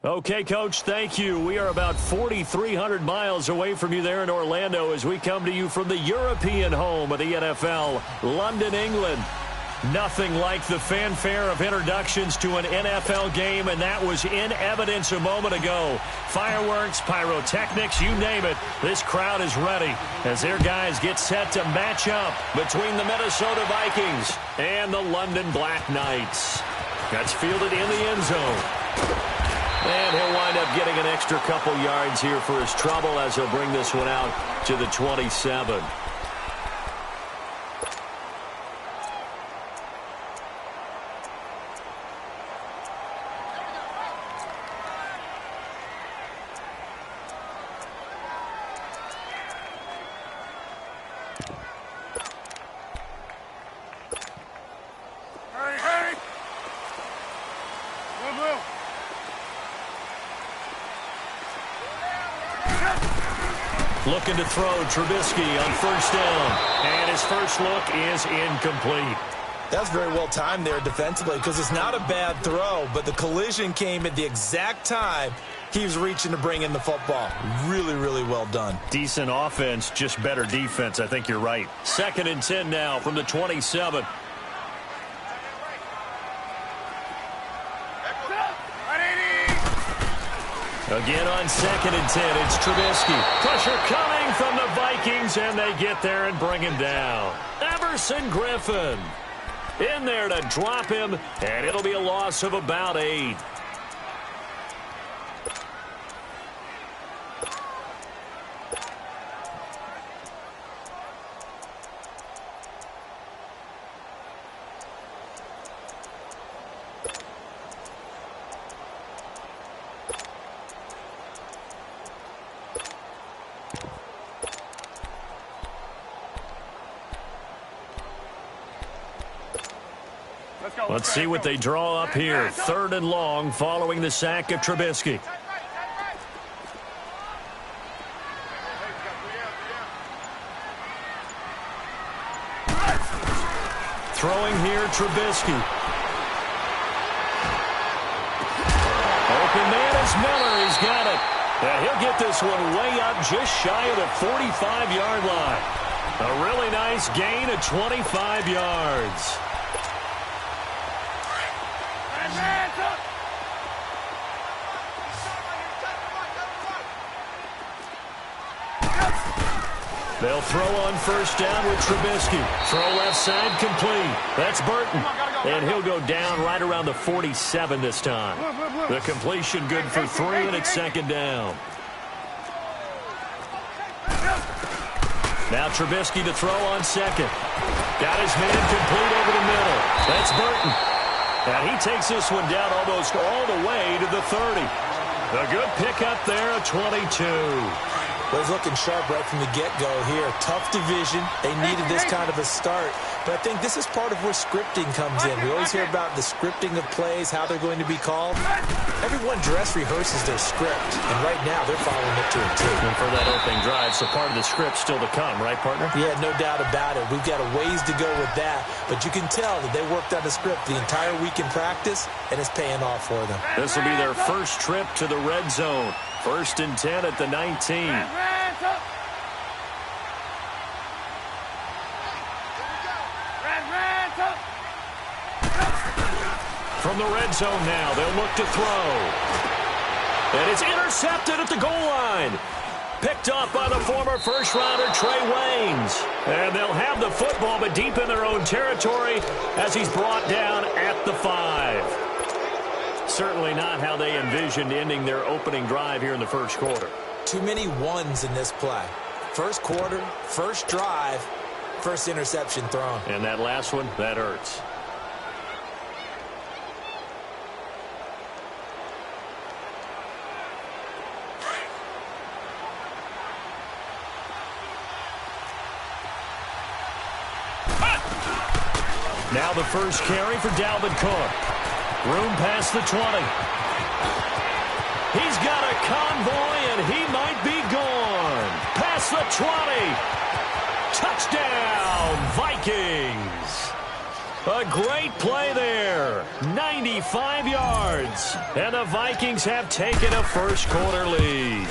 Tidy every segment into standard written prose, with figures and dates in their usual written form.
Okay, Coach, thank you. We are about 4,300 miles away from you there in Orlando as we come to you from the European home of the NFL, London, England. Nothing like the fanfare of introductions to an NFL game, and that was in evidence a moment ago. Fireworks, pyrotechnics, you name it. This crowd is ready as their guys get set to match up between the Minnesota Vikings and the London Black Knights. That's fielded in the end zone. And he'll wind up getting an extra couple yards here for his trouble as he'll bring this one out to the 27. Looking to throw Trubisky on first down. And his first look is incomplete. That's very well timed there defensively because it's not a bad throw, but the collision came at the exact time he was reaching to bring in the football. Really, really well done. Decent offense, just better defense. I think you're right. 2nd and 10 now from the 27. Again on 2nd and 10, it's Trubisky. Pressure coming from the Vikings, and they get there and bring him down. Everson Griffin in there to drop him, and it'll be a loss of about 8. Let's see what they draw up here. 3rd and long following the sack of Trubisky. Throwing here, Trubisky. Open man is Miller. He's got it. And he'll get this one way up just shy of the 45-yard line. A really nice gain of 25 yards. They'll throw on first down with Trubisky. Throw left side complete. That's Burton. And he'll go down right around the 47 this time. The completion good for 3, and it's 2nd down. Now Trubisky to throw on 2nd. Got his man complete over the middle. That's Burton. And he takes this one down almost all the way to the 30. A good pickup there, a 22. Well, he's looking sharp right from the get-go here. Tough division. They needed this kind of a start. But I think this is part of where scripting comes in. We always hear about the scripting of plays, how they're going to be called. Everyone dress rehearses their script, and right now they're following it to a T. And for that opening drive, so part of the script still to come, right, partner? Yeah, no doubt about it. We've got a ways to go with that, but you can tell that they worked on the script the entire week in practice, and it's paying off for them. This will be their first trip to the red zone. 1st and 10 at the 19. From the red zone now, they'll look to throw. And it's intercepted at the goal line. Picked off by the former first-rounder Trey Waynes. And they'll have the football, but deep in their own territory as he's brought down at the 5. Certainly not how they envisioned ending their opening drive here in the first quarter. Too many ones in this play. First quarter, first drive, first interception thrown. And that last one, that hurts. Now the first carry for Dalvin Cook. Room past the 20. He's got a convoy, and he might be gone. Past the 20. Touchdown, Vikings. A great play there. 95 yards. And the Vikings have taken a first-quarter lead.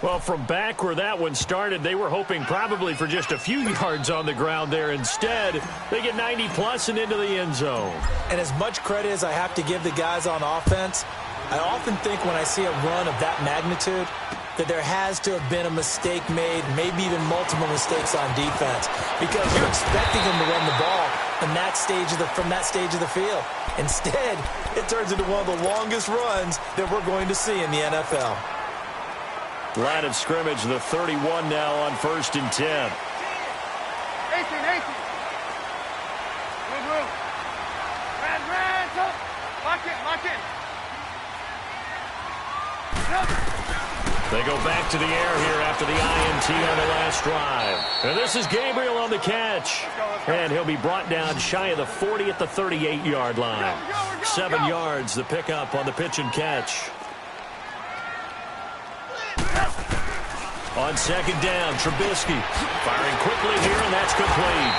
Well, from back where that one started, they were hoping probably for just a few yards on the ground there. Instead, they get 90-plus and into the end zone. And as much credit as I have to give the guys on offense, I often think when I see a run of that magnitude that there has to have been a mistake made, maybe even multiple mistakes on defense, because you're expecting them to run the ball from that stage of the field. Instead, it turns into one of the longest runs that we're going to see in the NFL. Line of scrimmage, the 31 now on 1st and 10. 18. Move. Ran. Lock in. They go back to the air here after the INT on the last drive. And this is Gabriel on the catch. And he'll be brought down shy of the 40 at the 38-yard line. 7 yards, the pickup on the pitch and catch. On 2nd down, Trubisky firing quickly here, and that's complete.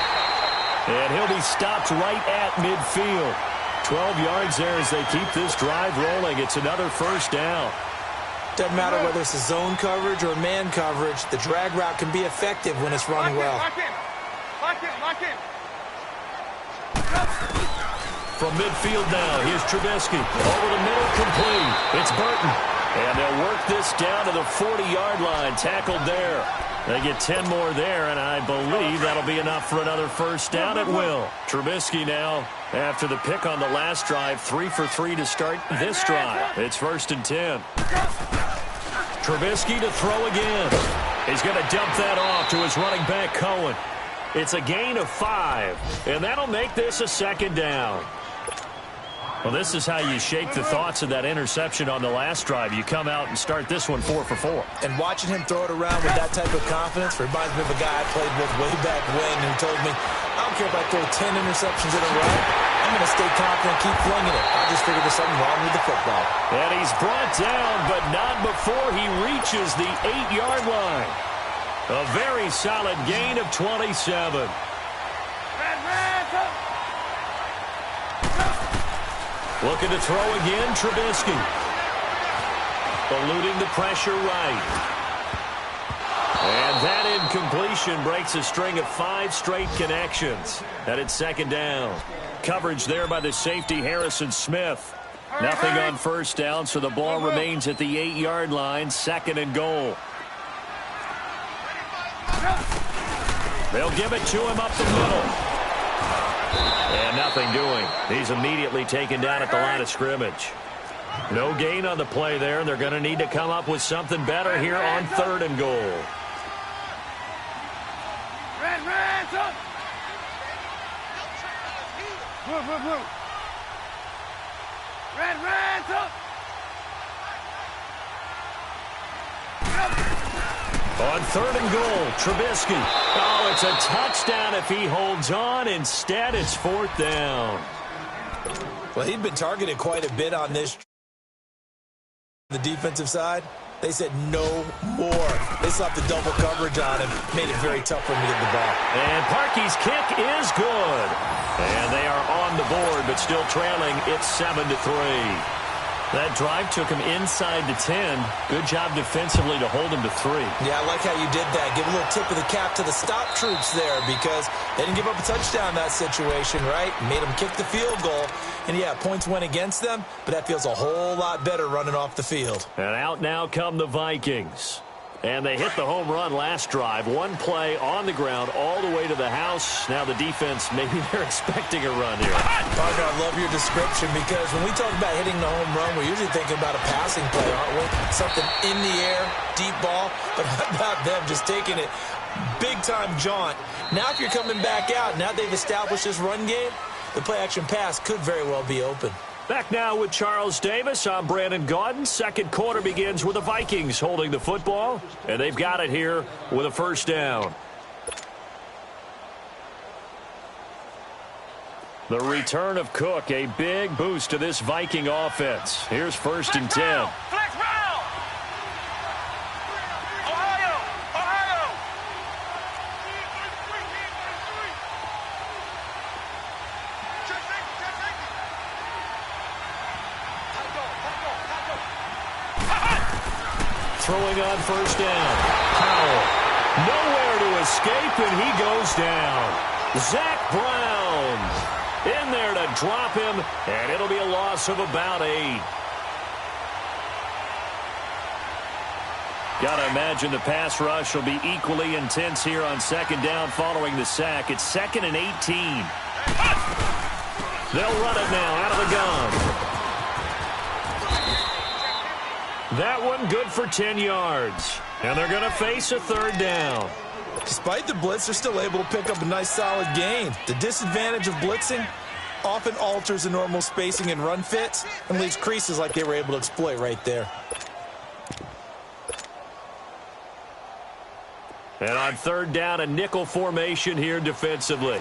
And he'll be stopped right at midfield. 12 yards there as they keep this drive rolling. It's another first down. Doesn't matter whether it's a zone coverage or man coverage, the drag route can be effective when it's run well. Lock in. From midfield now, here's Trubisky. Over the middle, complete. It's Burton. And they'll work this down to the 40-yard line. Tackled there. They get 10 more there, and I believe that'll be enough for another first down at will. Trubisky now, after the pick on the last drive, 3 for 3 to start this drive. It's 1st and 10. Trubisky to throw again. He's going to dump that off to his running back, Cohen. It's a gain of 5, and that'll make this a 2nd down. Well, this is how you shake the thoughts of that interception on the last drive. You come out and start this one 4 for 4. And watching him throw it around with that type of confidence reminds me of a guy I played with way back when who told me, I don't care if I throw 10 interceptions in a row, I'm going to stay confident and keep flinging it. I just figured there's something wrong with the football. And he's brought down, but not before he reaches the 8-yard line. A very solid gain of 27. Looking to throw again, Trubisky. Eluding the pressure right. And that incompletion breaks a string of 5 straight connections. And it's 2nd down. Coverage there by the safety, Harrison Smith. Nothing on first down, so the ball remains at the 8-yard line, 2nd and goal. They'll give it to him up the middle. And nothing doing. He's immediately taken down at the line of scrimmage. No gain on the play there. They're going to need to come up with something better here on 3rd and goal. Move. On 3rd and goal, Trubisky. Oh, it's a touchdown if he holds on. Instead, it's 4th down. Well, he'd been targeted quite a bit on this. The defensive side, they said no more. They slapped the double coverage on him, made it very tough for him to get the ball. And Parkey's kick is good. And they are on the board, but still trailing. It's 7-3. That drive took him inside the 10. Good job defensively to hold him to 3. Yeah, I like how you did that. Give a little tip of the cap to the stop troops there because they didn't give up a touchdown in that situation, right? Made them kick the field goal. And, yeah, points went against them, but that feels a whole lot better running off the field. And out now come the Vikings. And they hit the home run last drive. One play on the ground all the way to the house. Now the defense, maybe they're expecting a run here. Partner, I love your description because when we talk about hitting the home run, we're usually thinking about a passing play, aren't we? Something in the air, deep ball. But how about them just taking it big-time jaunt? Now if you're coming back out, now they've established this run game, the play-action pass could very well be open. Back now with Charles Davis. I'm Brandon Gaudin. 2nd quarter begins with the Vikings holding the football, and they've got it here with a first down. The return of Cook, a big boost to this Viking offense. Here's 1st and 10. throwing on first down. Powell. Nowhere to escape, and he goes down. Zach Brown in there to drop him, and it'll be a loss of about 8. Got to imagine the pass rush will be equally intense here on second down following the sack. It's 2nd and 18. They'll run it now out of the gun. That one good for 10 yards. And they're going to face a 3rd down. Despite the blitz, they're still able to pick up a nice solid gain. The disadvantage of blitzing often alters the normal spacing and run fits and leaves creases like they were able to exploit right there. And on 3rd down, a nickel formation here defensively.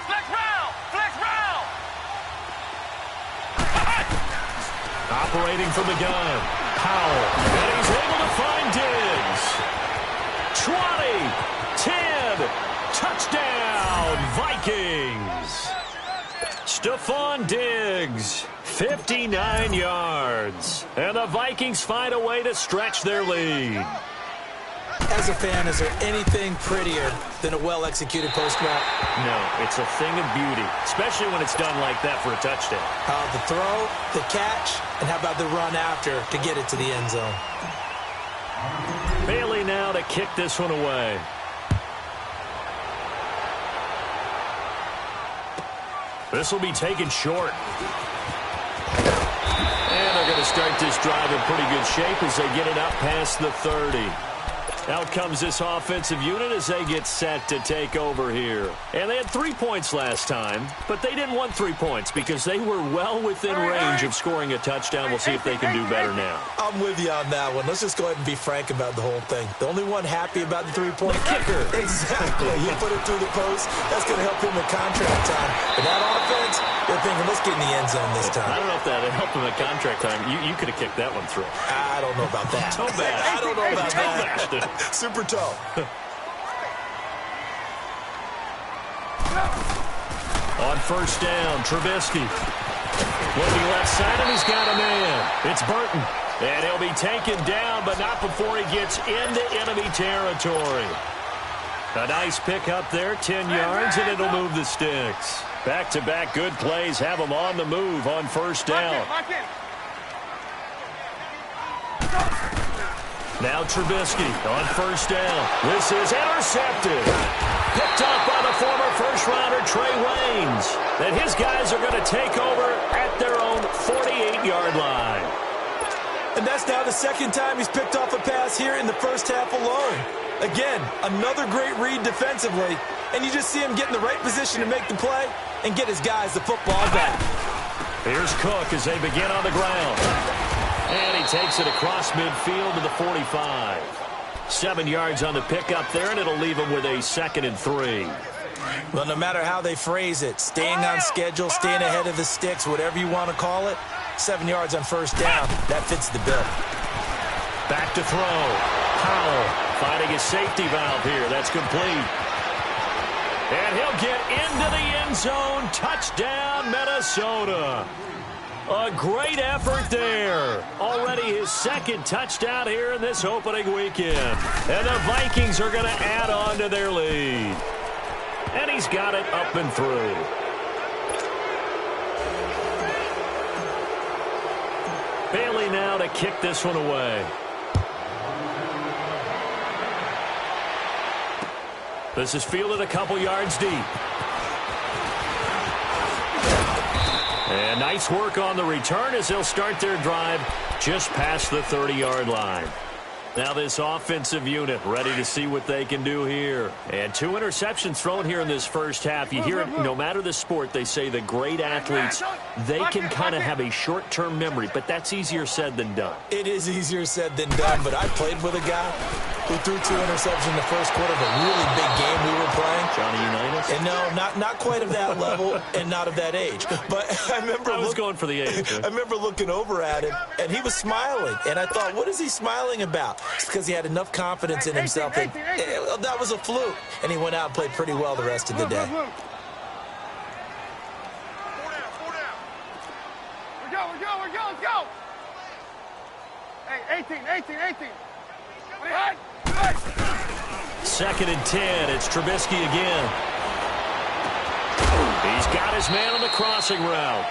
Flex round! Flex round! Operating from the gun. Powell. And he's able to find Diggs. 20, 10, touchdown, Vikings. Stephon Diggs, 59 yards. And the Vikings find a way to stretch their lead. As a fan, is there anything prettier than a well-executed post route? No, it's a thing of beauty, especially when it's done like that for a touchdown. The throw, the catch, and how about the run after to get it to the end zone? Bailey now to kick this one away. This will be taken short. And they're going to start this drive in pretty good shape as they get it up past the 30. Out comes this offensive unit as they get set to take over here. And they had 3 points last time, but they didn't want 3 points because they were well within range of scoring a touchdown. We'll see if they can do better now. I'm with you on that one. Let's just go ahead and be frank about the whole thing. The only one happy about the 3-point kicker. Exactly. He put it through the post. That's going to help him with contract time. But that offense, they're thinking, let's get in the end zone this time. I don't know if that helped him at contract time. You could have kicked that one through. I don't know about that. Toe bash. I don't know about Toe that. bashed it. Super toe. On first down, Trubisky. Looking left side, and he's got a man. It's Burton. And he'll be taken down, but not before he gets into enemy territory. A nice pick up there, 10 yards, and it'll move the sticks. Back-to-back good plays have them on the move on first down. Now Trubisky on first down. This is intercepted. Picked up by the former first-rounder Trey Waynes. And his guys are going to take over at their own 48-yard line. And that's now the 2nd time he's picked off a pass here in the first half alone. Again, another great read defensively. And you just see him get in the right position to make the play and get his guys the football back. Here's Cook as they begin on the ground. And he takes it across midfield to the 45. 7 yards on the pickup there, and it'll leave him with a 2nd and 3. Well, no matter how they phrase it, staying on schedule, staying ahead of the sticks, whatever you want to call it, 7 yards on first down, that fits the bill. Back to throw. Powell finding his safety valve here. That's complete. And he'll get into the end zone. Touchdown, Minnesota. A great effort there. Already his 2nd touchdown here in this opening weekend. And the Vikings are going to add on to their lead. And he's got it up and through. Bailey now to kick this one away. This is fielded a couple yards deep. And nice work on the return as they'll start their drive just past the 30-yard line. Now this offensive unit ready to see what they can do here. And 2 interceptions thrown here in this first half. You hear it, no matter the sport, they say the great athletes, they can kind of have a short-term memory, but that's easier said than done. It is easier said than done, but I played with a guy who threw 2 interceptions in the first quarter of a really big game we were playing. Johnny Unitas? And no, not quite of that level and not of that age. But I was going for the age. I remember looking over at him, and he was smiling. And I thought, what is he smiling about? It's because he had enough confidence in himself that that was a fluke. And he went out and played pretty well the rest of the day. 4 down. We're go. Let's go. Hey, 18. Second and 10. It's Trubisky again. He's got his man on the crossing route.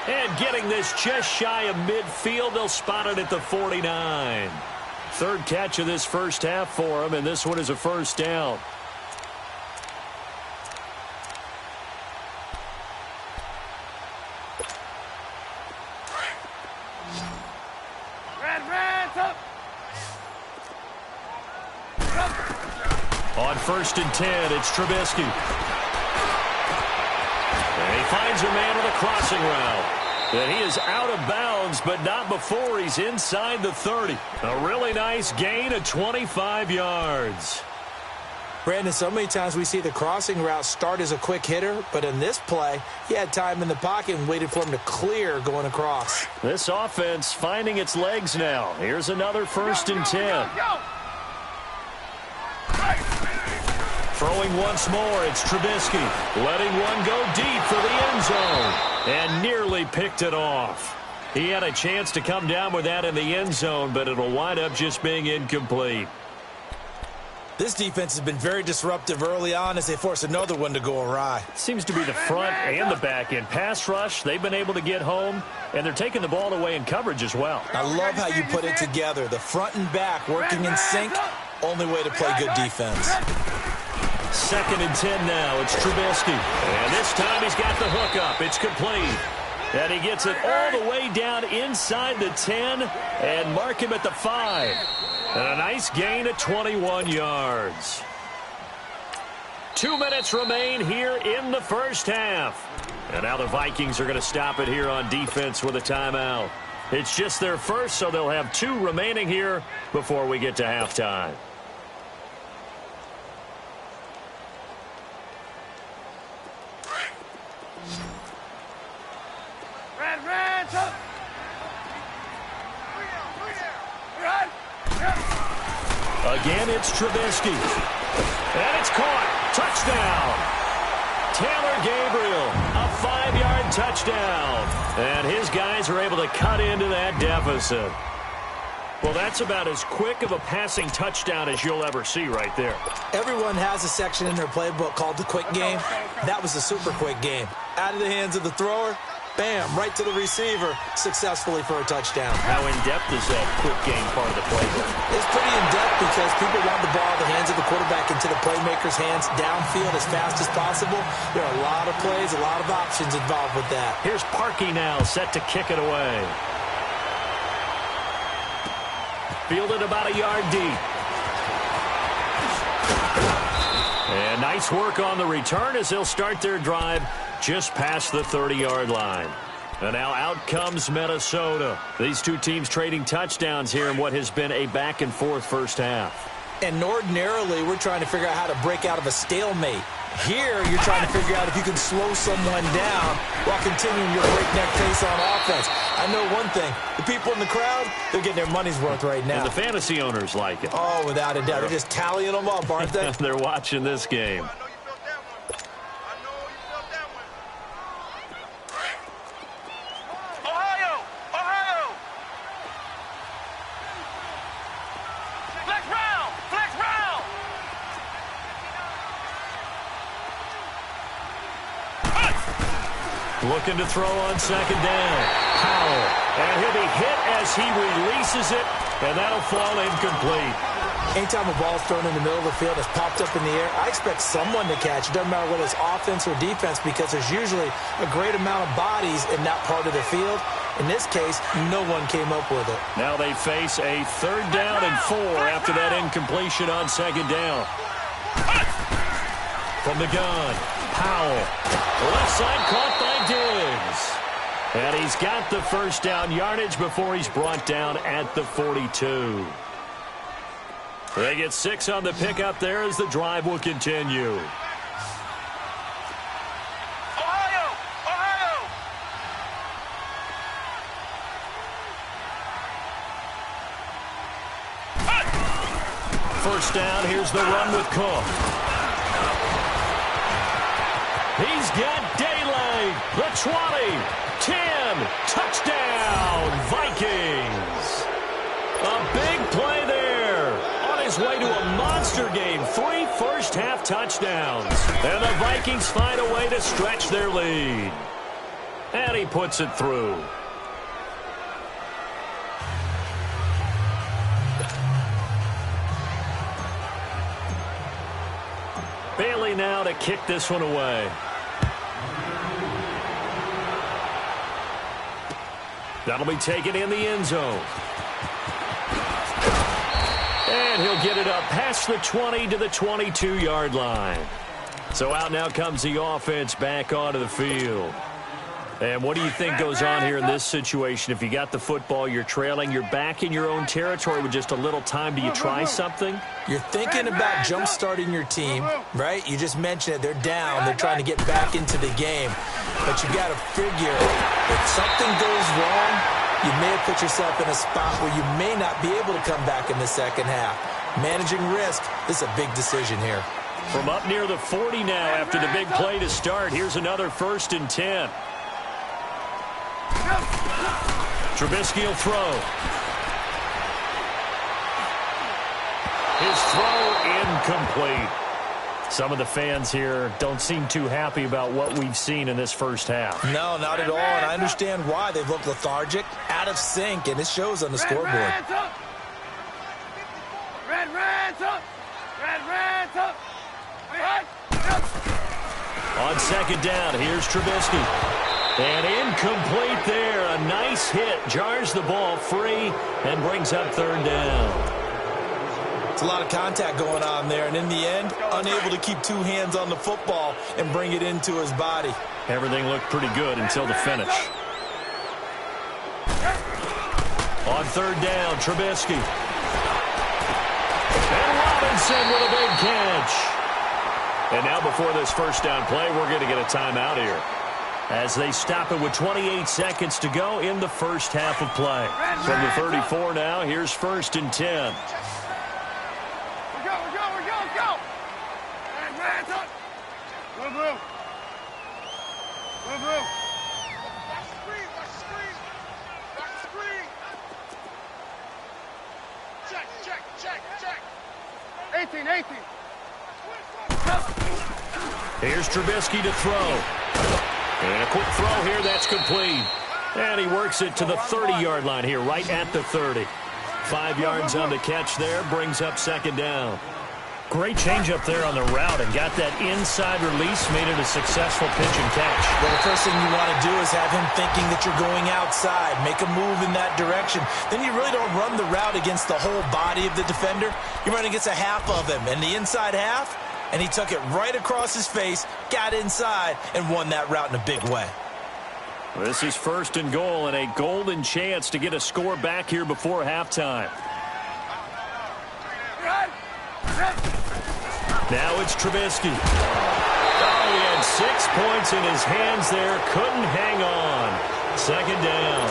And getting this just shy of midfield, they'll spot it at the 49. Third catch of this first half for him, and this one is a first down. On first and 10, it's Trubisky. And he finds a man on the crossing route. And he is out of bounds, but not before he's inside the 30. A really nice gain of 25 yards. Brandon, so many times we see the crossing route start as a quick hitter, but in this play, he had time in the pocket and waited for him to clear going across. This offense finding its legs now. Here's another first and 10. Throwing once more, it's Trubisky. Letting one go deep for the end zone. And nearly picked it off. He had a chance to come down with that in the end zone, but it'll wind up just being incomplete. This defense has been very disruptive early on as they force another one to go awry. Seems to be the front and the back end. Pass rush, they've been able to get home, and they're taking the ball away in coverage as well. I love how you put it together. The front and back working in sync. Only way to play good defense. Second and 10 now. It's Trubisky. And this time he's got the hook up. It's complete. And he gets it all the way down inside the 10 and mark him at the 5. And a nice gain of 21 yards. 2 minutes remain here in the first half. And now the Vikings are going to stop it here on defense with a timeout. It's just their first, so they'll have 2 remaining here before we get to halftime. Again, it's Trubisky. And it's caught. Touchdown. Taylor Gabriel, a 5-yard touchdown. And his guys are able to cut into that deficit. Well, that's about as quick of a passing touchdown as you'll ever see right there. Everyone has a section in their playbook called the quick game. That was a super quick game. Out of the hands of the thrower, bam, right to the receiver, successfully for a touchdown. How in-depth is that quick game part of the playbook? It's pretty in-depth because people want the ball in the hands of the quarterback into the playmaker's hands downfield as fast as possible. There are a lot of plays, a lot of options involved with that. Here's Parkey now, set to kick it away. Fielded about a yard deep. And nice work on the return as they'll start their drive just past the 30-yard line. And now out comes Minnesota. These two teams trading touchdowns here in what has been a back-and-forth first half. And ordinarily, we're trying to figure out how to break out of a stalemate. Here, you're trying to figure out if you can slow someone down while continuing your breakneck pace on offense. I know one thing. The people in the crowd, they're getting their money's worth right now. And the fantasy owners like it. Oh, without a doubt. They're just tallying them up, aren't they? They're watching this game. Looking to throw on second down. Powell. And he'll be hit as he releases it, and that'll fall incomplete. Anytime a ball's thrown in the middle of the field, it's popped up in the air, I expect someone to catch. It doesn't matter whether it's offense or defense because there's usually a great amount of bodies in that part of the field. In this case, no one came up with it. Now they face a 3rd down and 4 after that incompletion on second down. From the gun, Powell. Left side caught by Diggs. And he's got the first down yardage before he's brought down at the 42. They get 6 on the pickup there as the drive will continue. First down, here's the run with Cook. He's got daylight. The 20, 10, touchdown, Vikings. A big play there his way to a monster game. 3 first-half touchdowns. And the Vikings find a way to stretch their lead. And he puts it through. Bailey now to kick this one away. That'll be taken in the end zone. And he'll get it up past the 20 to the 22-yard line. So out now comes the offense back onto the field. And what do you think goes on here in this situation? If you got the football, you're trailing, you're back in your own territory with just a little time. Do you try something? You're thinking about jump-starting your team, right? You just mentioned it. They're down. They're trying to get back into the game. But you got to figure, if something goes wrong, you may have put yourself in a spot where you may not be able to come back in the second half. Managing risk, this is a big decision here. From up near the 40 now after the big play to start, here's another 1st and 10. Trubisky will throw. His throw incomplete. Some of the fans here don't seem too happy about what we've seen in this first half. No, not at all, and I understand why. They've looked lethargic, out of sync, and it shows on the scoreboard. Red Reds up! Red Reds up! On second down, here's Trubisky. And incomplete there. A nice hit. Jars the ball free and brings up 3rd down. It's a lot of contact going on there, and in the end, unable to keep 2 hands on the football and bring it into his body. Everything looked pretty good until the finish. On 3rd down, Trubisky. And Robinson with a big catch. And now before this first down play, we're going to get a timeout here, as they stop it with 28 seconds to go in the first half of play. From the 34 now, here's 1st and 10. Go! Red Reds up! Blue! Back screen! Check! 18! Here's Trubisky to throw. And a quick throw here, that's complete. And he works it to the 30-yard line here, right at the 30. 5 yards on the catch there, brings up 2nd down. Great change up there on the route and got that inside release, made it a successful pitch and catch. Well, the first thing you want to do is have him thinking that you're going outside, make a move in that direction. Then you really don't run the route against the whole body of the defender. You run against a half of him, and the inside half, and he took it right across his face, got inside, and won that route in a big way. This is 1st and goal, and a golden chance to get a score back here before halftime. Now it's Trubisky. Oh, he had 6 points in his hands there. Couldn't hang on. 2nd down.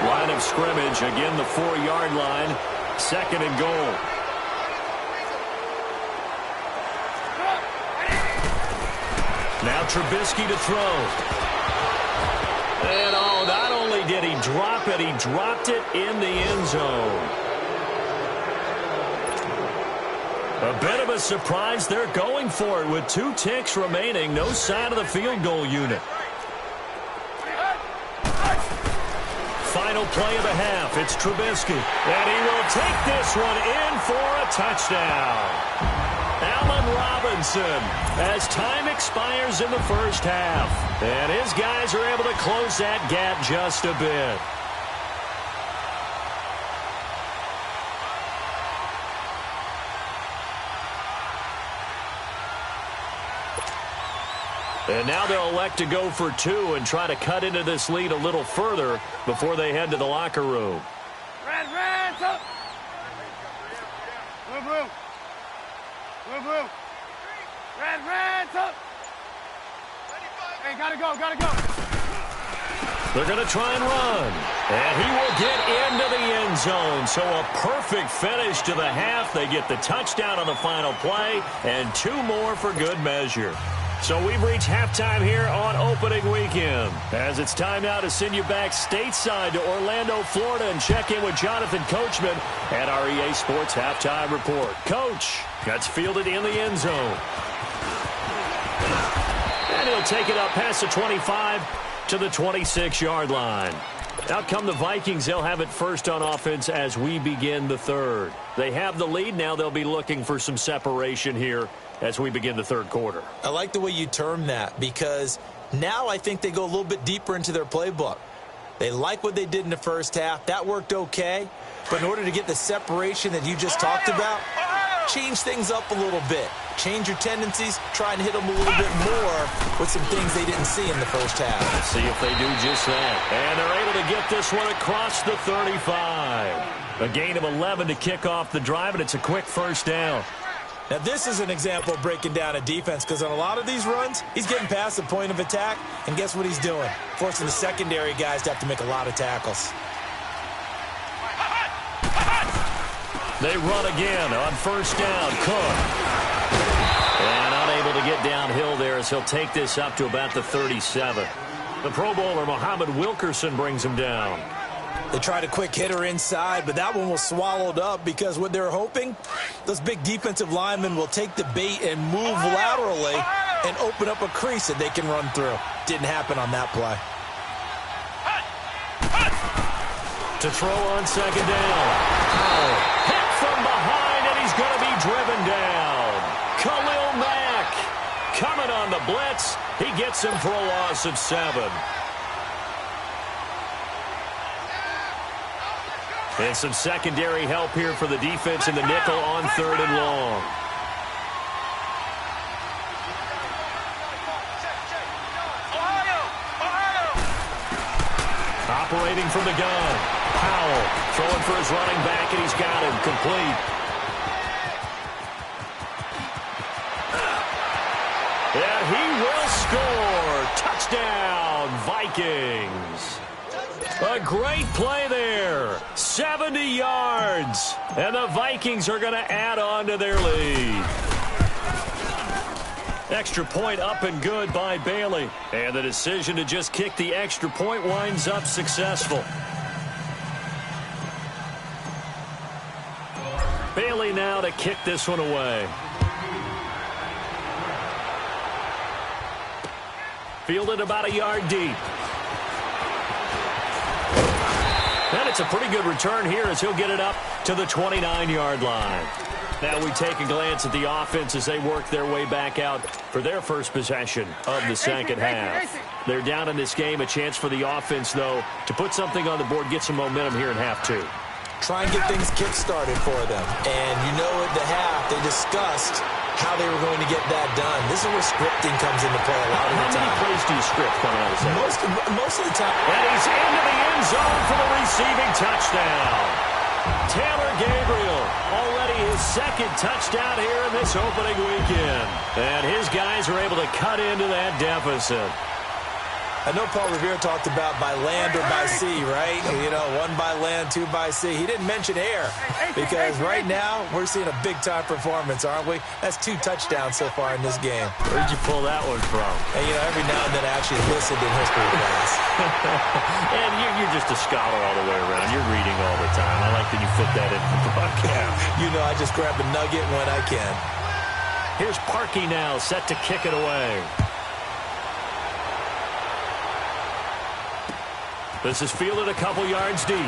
Line of scrimmage. Again, the 4-yard line. 2nd and goal. Now Trubisky to throw. And oh, not only did he drop it, he dropped it in the end zone. A bit of a surprise. They're going for it with 2 ticks remaining. No sign of the field goal unit. Final play of the half. It's Trubisky. And he will take this one in for a touchdown. Allen Robinson, as time expires in the first half. And his guys are able to close that gap just a bit. And now they'll elect to go for 2 and try to cut into this lead a little further before they head to the locker room. Red Reds up! Blue! Red Reds up! Hey, gotta go! They're going to try and run. And he will get into the end zone. So a perfect finish to the half. They get the touchdown on the final play, and 2 more for good measure. So we've reached halftime here on opening weekend. As it's time now to send you back stateside to Orlando, Florida, and check in with Jonathan Coachman at our EA Sports Halftime Report. Coach, that's fielded in the end zone. And he'll take it up past the 25 to the 26-yard line. Out come the Vikings. They'll have it first on offense as we begin the third. They have the lead. Now they'll be looking for some separation here as we begin the third quarter. I like the way you term that, because now I think they go a little bit deeper into their playbook. They like what they did in the first half. That worked okay. But in order to get the separation that you just talked about, change things up a little bit. Change your tendencies, try and hit them a little bit more with some things they didn't see in the first half. Let's see if they do just that. And they're able to get this one across the 35. A gain of 11 to kick off the drive, and it's a quick first down. Now, this is an example of breaking down a defense, because on a lot of these runs, he's getting past the point of attack, and guess what he's doing? Forcing the secondary guys to have to make a lot of tackles. They run again on first down. Cook. And unable to get downhill there as he'll take this up to about the 37. The Pro Bowler, Muhammad Wilkerson, brings him down. They tried a quick hitter inside, but that one was swallowed up because what they're hoping, those big defensive linemen will take the bait and move laterally and open up a crease that they can run through. Didn't happen on that play. To throw on second down. Hit from behind, and he's going to be driven down. Khalil Mack coming on the blitz. He gets him for a loss of 7. And some secondary help here for the defense in the nickel on third and long. Operating from the gun. Powell throwing for his running back, and he's got him complete. And he will score. Touchdown, Vikings. A great play there. 70 yards. And the Vikings are going to add on to their lead. Extra point up and good by Bailey. And the decision to just kick the extra point winds up successful. Bailey now to kick this one away. Fielded about a yard deep. And it's a pretty good return here as he'll get it up to the 29-yard line. Now we take a glance at the offense as they work their way back out for their first possession of the second half. They're down in this game. A chance for the offense, though, to put something on the board, get some momentum here in half two. Try and get things kick-started for them. And you know at the half, they discussed how they were going to get that done. This is where scripting comes into play a lot of the time. How many plays do you script coming out of second? Most of the time. And he's into the end zone for the receiving touchdown. Taylor Gabriel, already his second touchdown here in this opening weekend. And his guys are able to cut into that deficit. I know Paul Revere talked about by land or by sea, right? You know, 1 by land, 2 by sea. He didn't mention air because right now we're seeing a big-time performance, aren't we? That's 2 touchdowns so far in this game. Where'd you pull that one from? And, you know, every now and then I actually listened in history class. And you're just a scholar all the way around. You're reading all the time. I like that you fit that in the broadcast. You know, I just grab a nugget when I can. Here's Parkey now, set to kick it away. This is fielded a couple yards deep.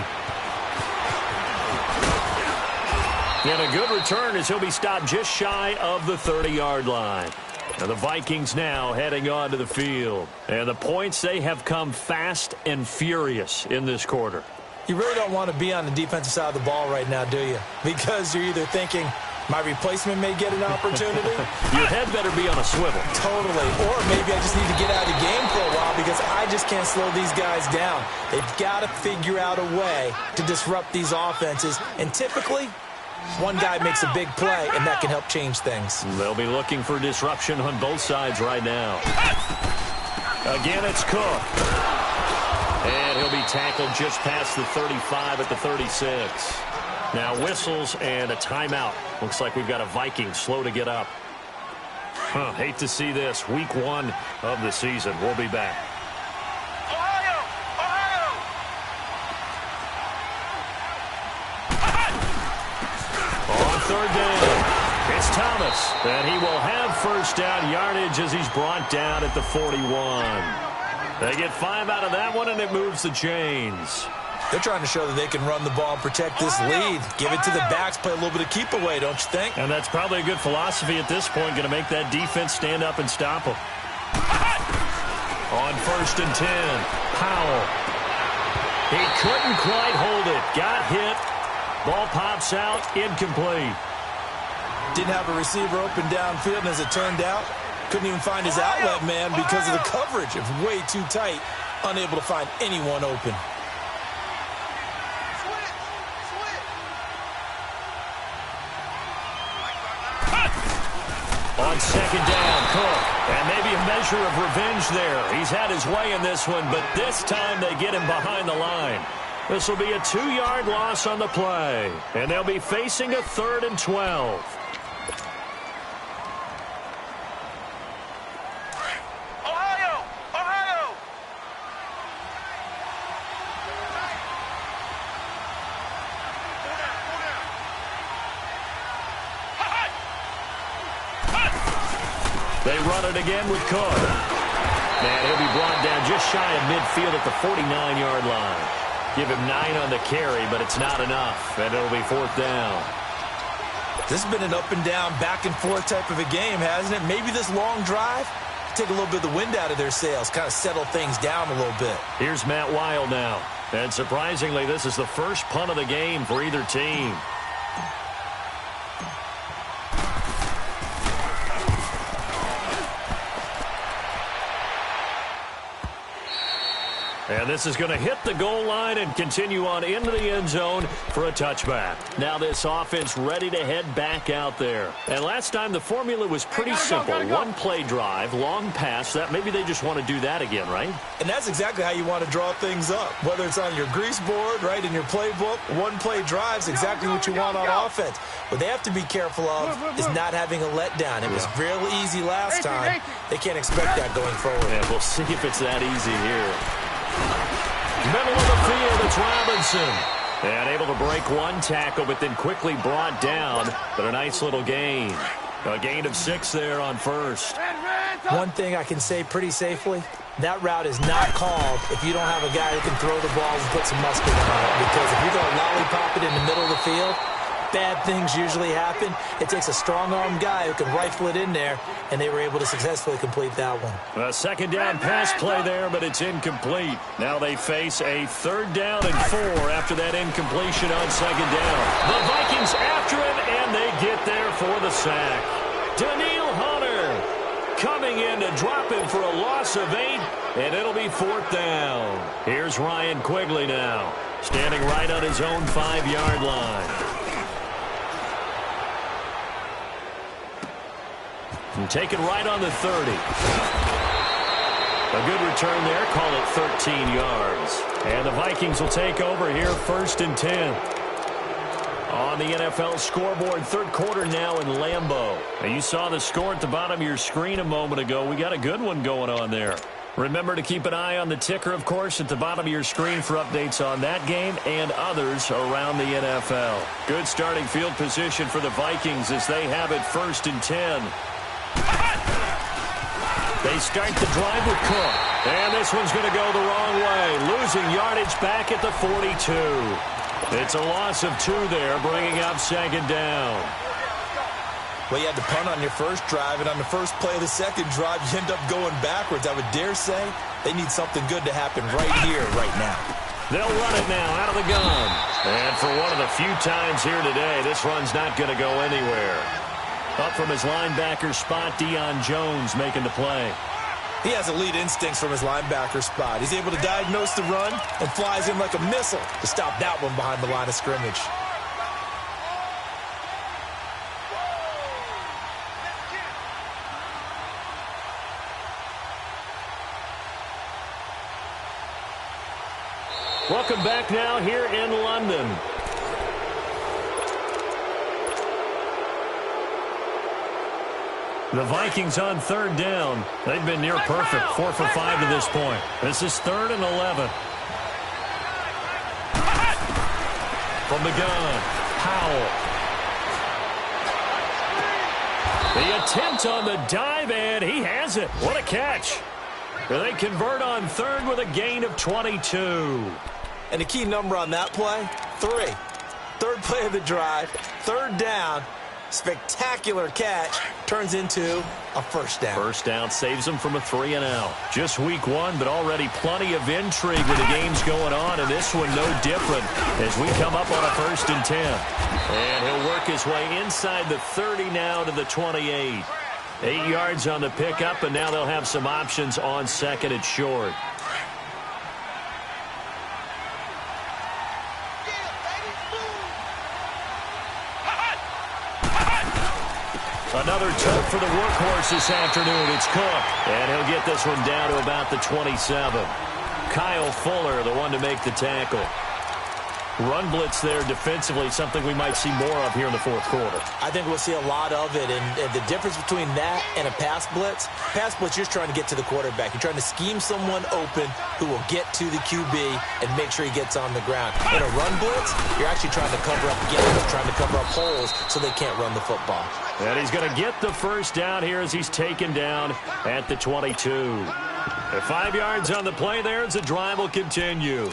And a good return as he'll be stopped just shy of the 30-yard line. Now the Vikings now heading onto the field. And the points, they have come fast and furious in this quarter. You really don't want to be on the defensive side of the ball right now, do you? Because you're either thinking, my replacement may get an opportunity. Your head better be on a swivel. Totally. Or maybe I just need to get out of the game for a while because I just can't slow these guys down. They've got to figure out a way to disrupt these offenses. And typically, one guy makes a big play, and that can help change things. They'll be looking for disruption on both sides right now. Again, it's Cook. And he'll be tackled just past the 35 at the 36. Now whistles and a timeout. Looks like we've got a Viking slow to get up. Hate to see this. Week 1 of the season. We'll be back. On third down, it's Thomas. And he will have first down yardage as he's brought down at the 41. They get 5 out of that one, and it moves the chains. They're trying to show that they can run the ball and protect this lead. Give it to the backs, play a little bit of keep away, don't you think? And that's probably a good philosophy at this point, going to make that defense stand up and stop them. On first and 10, Powell. He couldn't quite hold it. Got hit. Ball pops out, incomplete. Didn't have a receiver open downfield, and as it turned out, couldn't even find his outlet man because of the coverage. It was way too tight, unable to find anyone open. On second down, Cook. And maybe a measure of revenge there. He's had his way in this one, but this time they get him behind the line. This will be a 2-yard loss on the play. And they'll be facing a 3rd and 12. They run it again with Cook. And he'll be brought down just shy of midfield at the 49-yard line. Give him 9 on the carry, but it's not enough. And it'll be 4th down. This has been an up-and-down, back-and-forth type of a game, hasn't it? Maybe this long drive, take a little bit of the wind out of their sails, kind of settle things down a little bit. Here's Matt Wild now. And surprisingly, this is the first punt of the game for either team. And this is going to hit the goal line and continue on into the end zone for a touchback. Now this offense ready to head back out there. And last time the formula was pretty simple. One play drive, long pass. That maybe they just want to do that again, right? And that's exactly how you want to draw things up. Whether it's on your grease board, right, in your playbook, one play drive is exactly what you want on offense. What they have to be careful of is not having a letdown. It was real easy last time. They can't expect that going forward. Yeah, we'll see if it's that easy here. Middle of the field, it's Robinson. And able to break one tackle, but then quickly brought down. But a nice little gain. A gain of 6 there on first. One thing I can say pretty safely, that route is not called if you don't have a guy who can throw the ball and put some mustard on it. Because if you're going to lollipop it in the middle of the field, bad things usually happen. It takes a strong-armed guy who can rifle it in there, and they were able to successfully complete that one. A second down pass play there, but it's incomplete. Now they face a 3rd down and 4 after that incompletion on second down. The Vikings after him, and they get there for the sack. Daniil Hunter coming in to drop him for a loss of 8, and it'll be 4th down. Here's Ryan Quigley now, standing right on his own 5-yard line. And take it right on the 30. A good return there. Call it 13 yards. And the Vikings will take over here 1st and 10. On the NFL scoreboard, 3rd quarter now in Lambeau. Now you saw the score at the bottom of your screen a moment ago. We got a good one going on there. Remember to keep an eye on the ticker, of course, at the bottom of your screen for updates on that game and others around the NFL. Good starting field position for the Vikings as they have it 1st and 10. They start the drive with Cook. And this one's going to go the wrong way. Losing yardage back at the 42. It's a loss of 2 there, bringing up 2nd down. Well, you had to punt on your first drive, and on the first play of the second drive, you end up going backwards. I would dare say they need something good to happen right here, right now. They'll run it now out of the gun. And for one of the few times here today, this run's not going to go anywhere. Up from his linebacker spot, Deion Jones making the play. He has elite instincts from his linebacker spot. He's able to diagnose the run and flies in like a missile to stop that one behind the line of scrimmage. Welcome back now here in London. The Vikings on third down. They've been near perfect, 4 for 5 to this point. This is 3rd and 11. From the gun, Powell. The attempt on the dive, and he has it. What a catch. They convert on third with a gain of 22. And the key number on that play, 3. Third play of the drive, 3rd down. Spectacular catch turns into a first down. First down saves them from a 3-and-out. Just week 1, but already plenty of intrigue with the games going on, and this one no different as we come up on a 1st and 10. And he'll work his way inside the 30 now to the 28. 8 yards on the pickup, and now they'll have some options on 2nd and short. Another tug for the workhorse this afternoon. It's Cook, and he'll get this one down to about the 27. Kyle Fuller, the one to make the tackle. Run blitz there defensively, something we might see more of here in the 4th quarter. I think we'll see a lot of it, and the difference between that and a pass blitz, you're trying to get to the quarterback. You're trying to scheme someone open who will get to the QB and make sure he gets on the ground. In a run blitz, you're actually trying to cover up gaps, trying to cover up holes so they can't run the football. And he's going to get the first down here as he's taken down at the 22. The 5 yards on the play there as the drive will continue.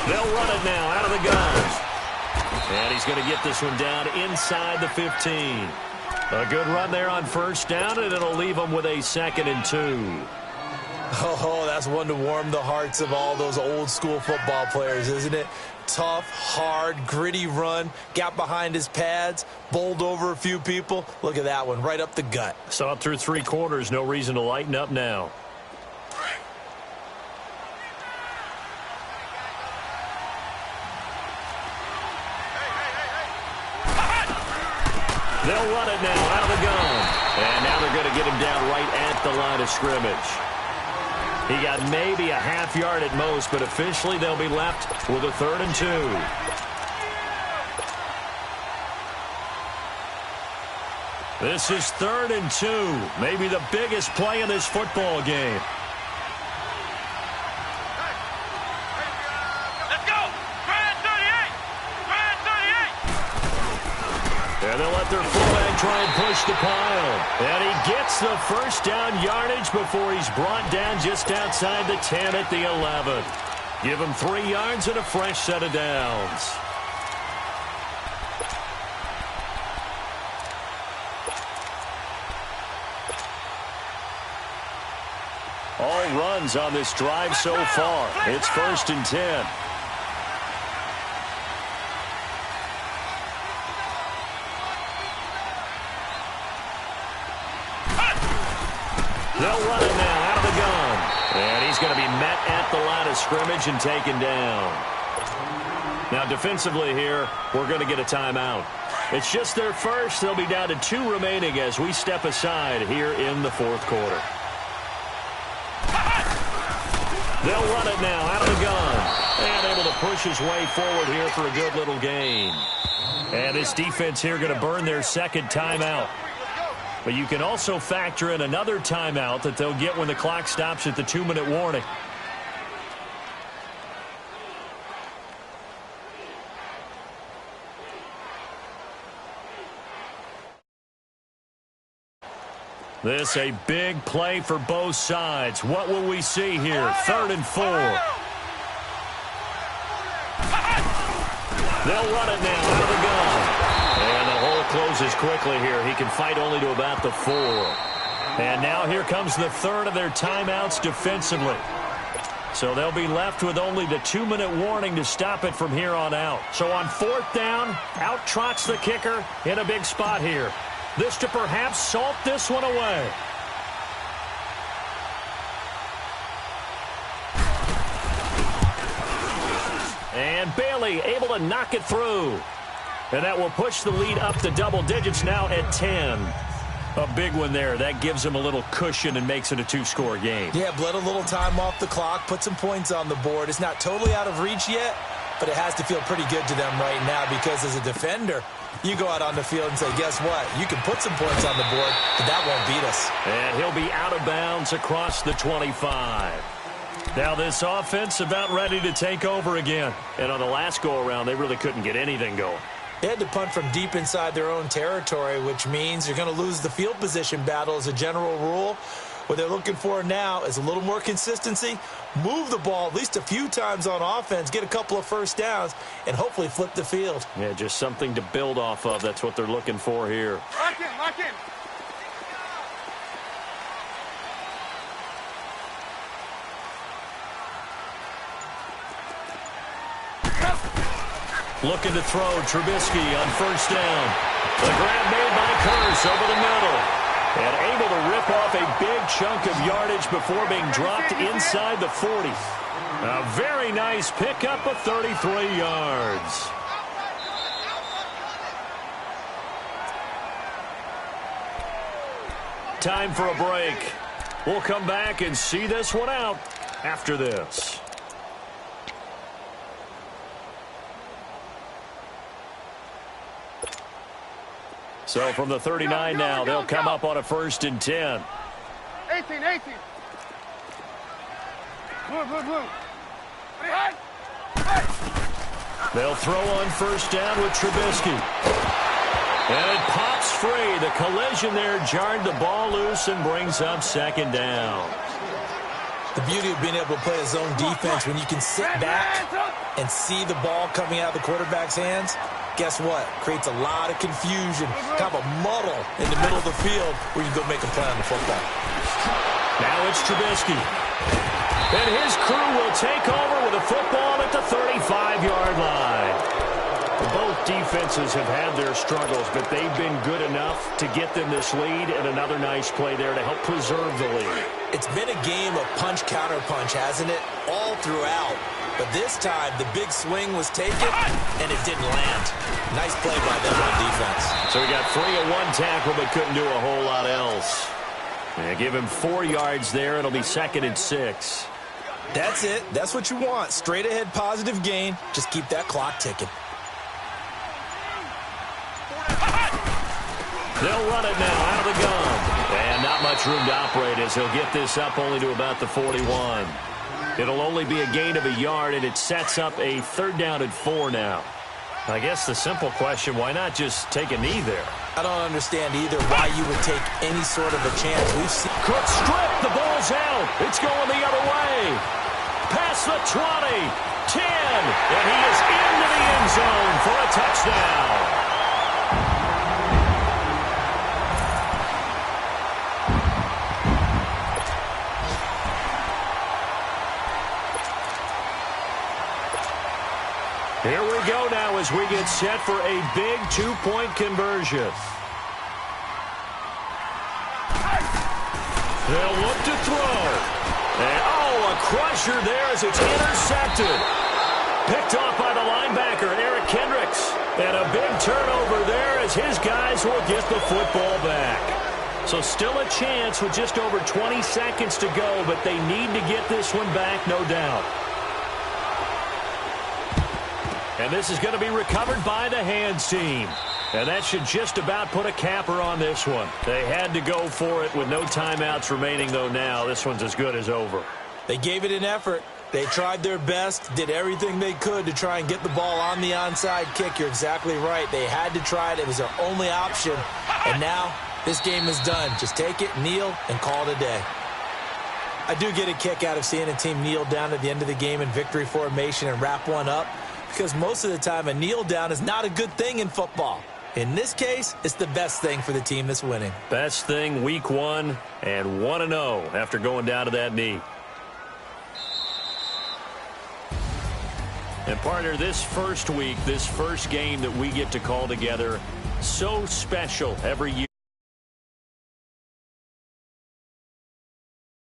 They'll run it now out of the gun. And he's going to get this one down inside the 15. A good run there on first down, and it'll leave them with a 2nd and 2. Oh, that's one to warm the hearts of all those old school football players, isn't it? Tough, hard, gritty run, got behind his pads, bowled over a few people. Look at that one, right up the gut. Saw it through 3 quarters, no reason to lighten up now. They'll run it now out of the gun. And now they're going to get him down right at the line of scrimmage. He got maybe a half yard at most, but officially they'll be left with a 3rd and 2. This is 3rd and 2. Maybe the biggest play in this football game. And they'll let their fullback try and push the pile. And he gets the first down yardage before he's brought down just outside the 10 at the 11. Give him 3 yards and a fresh set of downs. All runs on this drive so far. It's 1st and 10. They'll run it now out of the gun. And he's going to be met at the line of scrimmage and taken down. Now defensively here, we're going to get a timeout. It's just their first. They'll be down to 2 remaining as we step aside here in the 4th quarter. They'll run it now out of the gun. And able to push his way forward here for a good little gain. And this defense here going to burn their 2nd timeout. But you can also factor in another timeout that they'll get when the clock stops at the 2-minute warning. This a big play for both sides. What will we see here? 3rd and 4. They'll run it now out of the gun. And the hole closes quickly here. He can fight only to about the 4. And now here comes the 3rd of their timeouts defensively. So they'll be left with only the 2-minute warning to stop it from here on out. So on 4th down, out trots the kicker in a big spot here. This to perhaps salt this one away. And Bailey able to knock it through. And that will push the lead up to double digits now at 10. A big one there. That gives them a little cushion and makes it a two-score game. Yeah, bled a little time off the clock, put some points on the board. It's not totally out of reach yet, but it has to feel pretty good to them right now because as a defender, you go out on the field and say, guess what? You can put some points on the board, but that won't beat us. And he'll be out of bounds across the 25. Now this offense about ready to take over again. And on the last go-around, they really couldn't get anything going. They had to punt from deep inside their own territory, which means you're going to lose the field position battle as a general rule. What they're looking for now is a little more consistency, move the ball at least a few times on offense, get a couple of first downs, and hopefully flip the field. Yeah, just something to build off of. That's what they're looking for here. Lock in, lock in. Looking to throw Trubisky on first down. The grab made by Curse over the middle. And able to rip off a big chunk of yardage before being dropped inside the 40. A very nice pickup of 33 yards. Time for a break. We'll come back and see this one out after this. So from the 39 now, they'll come up on a 1st and 10. 18, 18. Blue, blue, blue. Hey. They'll throw on first down with Trubisky. And it pops free. The collision there jarred the ball loose and brings up 2nd down. The beauty of being able to play a zone defense when you can sit back and see the ball coming out of the quarterback's hands, guess what? Creates a lot of confusion, kind of a muddle in the middle of the field where you can go make a play on the football. Now it's Trubisky. And his crew will take over with a football at the 35-yard line. Both defenses have had their struggles, but they've been good enough to get them this lead, and another nice play there to help preserve the lead. It's been a game of punch-counter-punch, hasn't it? All throughout. But this time, the big swing was taken, and it didn't land. Nice play by them on defense. So he got free of one tackle, but couldn't do a whole lot else. And give him 4 yards there. It'll be 2nd and 6. That's it. That's what you want. Straight ahead positive gain. Just keep that clock ticking. They'll run it now out of the gun. And not much room to operate as he'll get this up only to about the 41. It'll only be a gain of a yard, and it sets up a 3rd down and 4 now. I guess the simple question, why not just take a knee there? I don't understand either why you would take any sort of a chance. We've seen Cook strip. The ball's out. It's going the other way. Past the 20, 10, and he is into the end zone for a touchdown. Here we go now as we get set for a big 2-point conversion. They'll look to throw. And, a crusher there as it's intercepted. Picked off by the linebacker, Eric Kendricks. And a big turnover there as his guys will get the football back. So still a chance with just over 20 seconds to go, but they need to get this one back, no doubt. And this is going to be recovered by the hands team. And that should just about put a capper on this one. They had to go for it with no timeouts remaining, though now. This one's as good as over. They gave it an effort. They tried their best, did everything they could to try and get the ball on the onside kick. You're exactly right. They had to try it. It was their only option. And now this game is done. Just take it, kneel, and call it a day. I do get a kick out of seeing a team kneel down at the end of the game in victory formation and wrap one up, because most of the time a kneel down is not a good thing in football. In this case, it's the best thing for the team that's winning. Best thing week 1 and 1-0 after going down to that knee. And partner, this first week, this first game that we get to call together, so special every year.